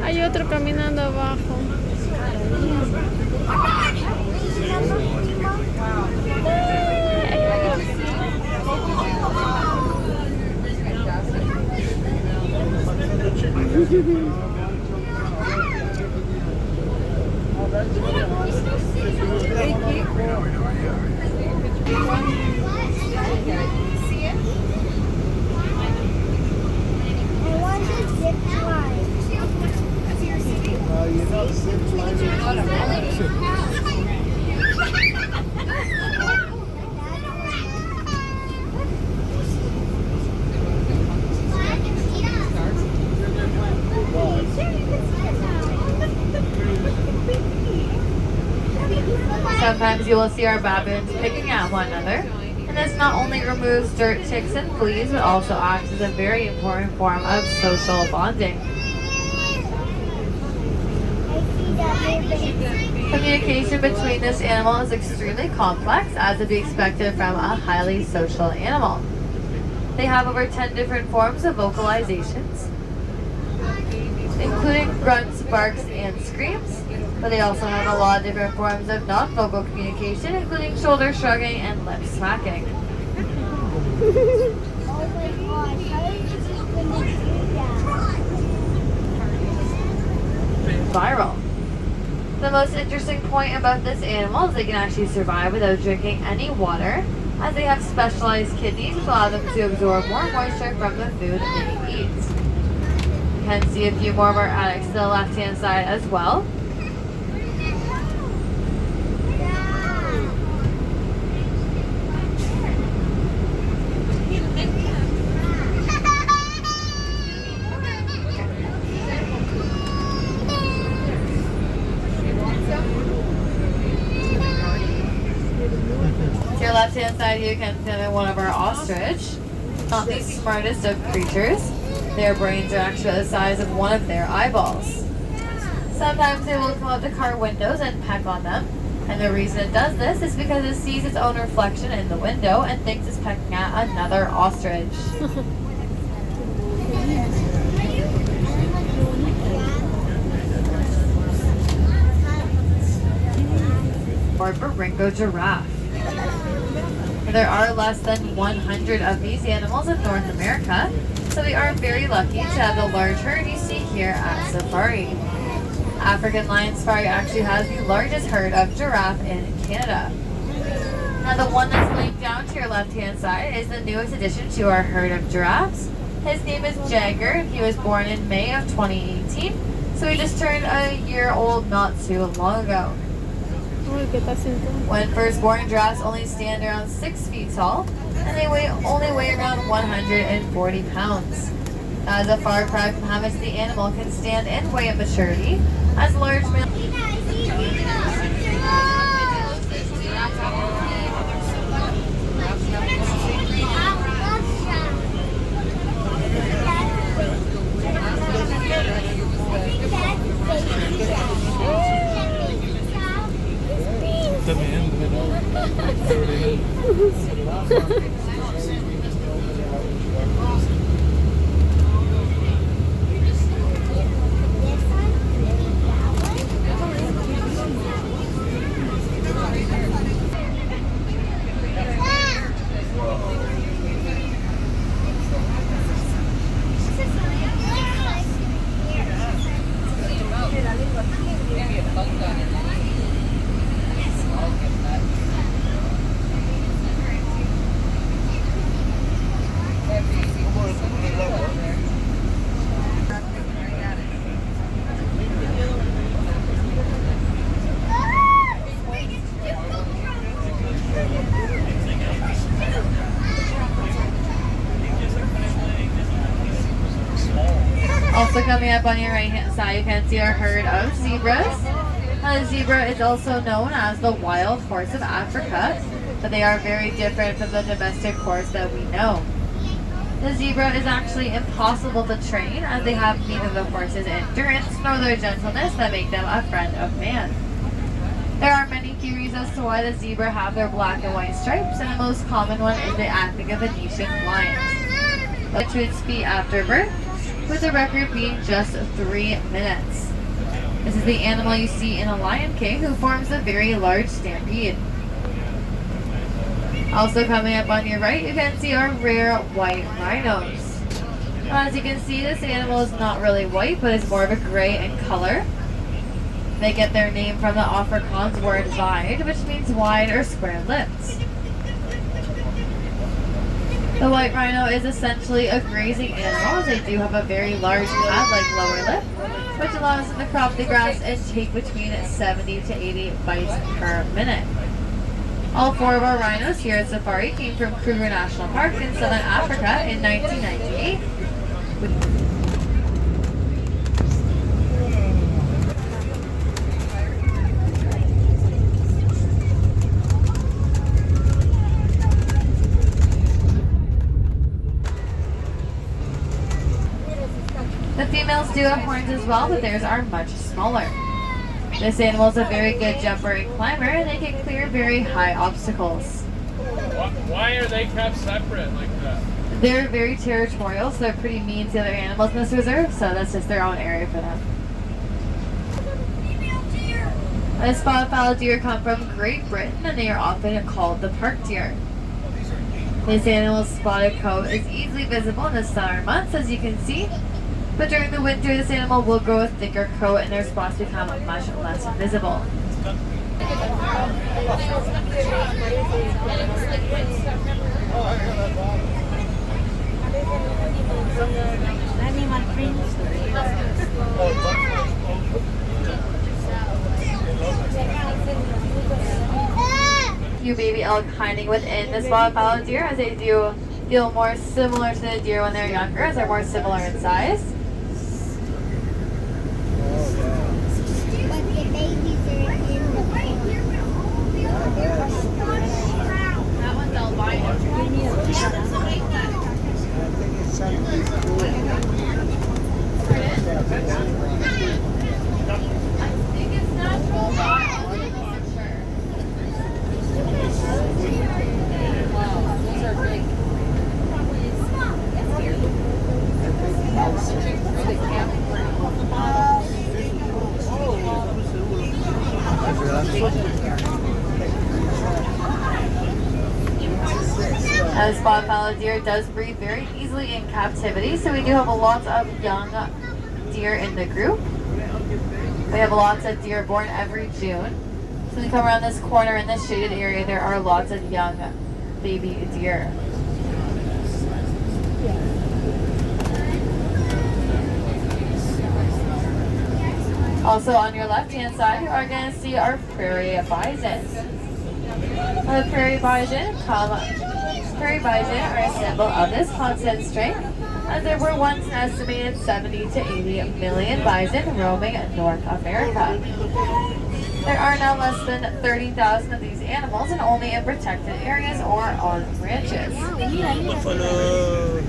Hay otro caminando abajo. Sometimes you will see our baboons picking at one another, and this not only removes dirt, ticks, and fleas, but also acts as a very important form of social bonding. Communication between this animal is extremely complex, as would be expected from a highly social animal. They have over 10 different forms of vocalizations, including grunts, barks, and screams, but they also have a lot of different forms of non-vocal communication, including shoulder shrugging and lip smacking. Viral. The most interesting point about this animal is they can actually survive without drinking any water, as they have specialized kidneys which allow them to absorb more moisture from the food they eat. You can see a few more of our addicts to the left-hand side as well. To your left-hand side here, you can see one of our ostrich. Not the smartest of creatures. Their brains are actually the size of one of their eyeballs. Sometimes they will come up to car windows and peck on them. And the reason it does this is because it sees its own reflection in the window and thinks it's pecking at another ostrich. Or Baringo giraffe. There are less than 100 of these animals in North America, so we are very lucky to have the large herd you see here at Safari. African Lion Safari actually has the largest herd of giraffe in Canada. Now the one that's laying down to your left-hand side is the newest addition to our herd of giraffes. His name is Jagger, and he was born in May of 2018, so he just turned a year old not too long ago. When first born, giraffes only stand around 6 feet tall, and they only weigh around 140 pounds. That is a far cry from how much the animal can stand and weigh at maturity, as large male... Also coming up on your right hand side, you can see our herd of zebras. The zebra is also known as the wild horse of Africa, but they are very different from the domestic horse that we know. The zebra is actually impossible to train, as they have neither the horse's endurance nor their gentleness that make them a friend of man. There are many theories as to why the zebra have their black and white stripes, and the most common one is the acting of Venetian lions. But to its feet after birth, with the record being just 3 minutes. This is the animal you see in a Lion King, who forms a very large stampede. Also coming up on your right, you can see our rare white rhinos. As you can see, this animal is not really white, but is more of a gray in color. They get their name from the Afrikaans word wide, which means wide or square lips. The white rhino is essentially a grazing animal, as they do have a very large pad-like lower lip, which allows them to crop the grass and take between 70 to 80 bites per minute. All 4 of our rhinos here at Safari came from Kruger National Park in Southern Africa in 1998. The females do have horns as well, but theirs are much smaller. This animal is a very good jumper and climber, and they can clear very high obstacles. Why are they kept separate like that? They're very territorial, so they're pretty mean to the other animals in this reserve, so that's just their own area for them. The spotted fallow deer come from Great Britain, and they are often called the park deer. This animal's spotted coat is easily visible in the summer months, as you can see. But during the winter, this animal will grow a thicker coat and their spots become much less visible. Few baby elk hiding within the spotted fallow deer, as they do feel more similar to the deer when they're younger, as they're more similar in size. That one's albino. The spotted fallow deer does breed very easily in captivity, so we do have a lot of young deer in the group. We have lots of deer born every June. So when you come around this corner in this shaded area, there are lots of young baby deer. Also on your left-hand side, you are going to see our prairie bison. The prairie bison are a symbol of this continent's strength, as there were once an estimated 70 to 80 million bison roaming North America. There are now less than 30,000 of these animals, and only in protected areas or on ranches. Buffalo.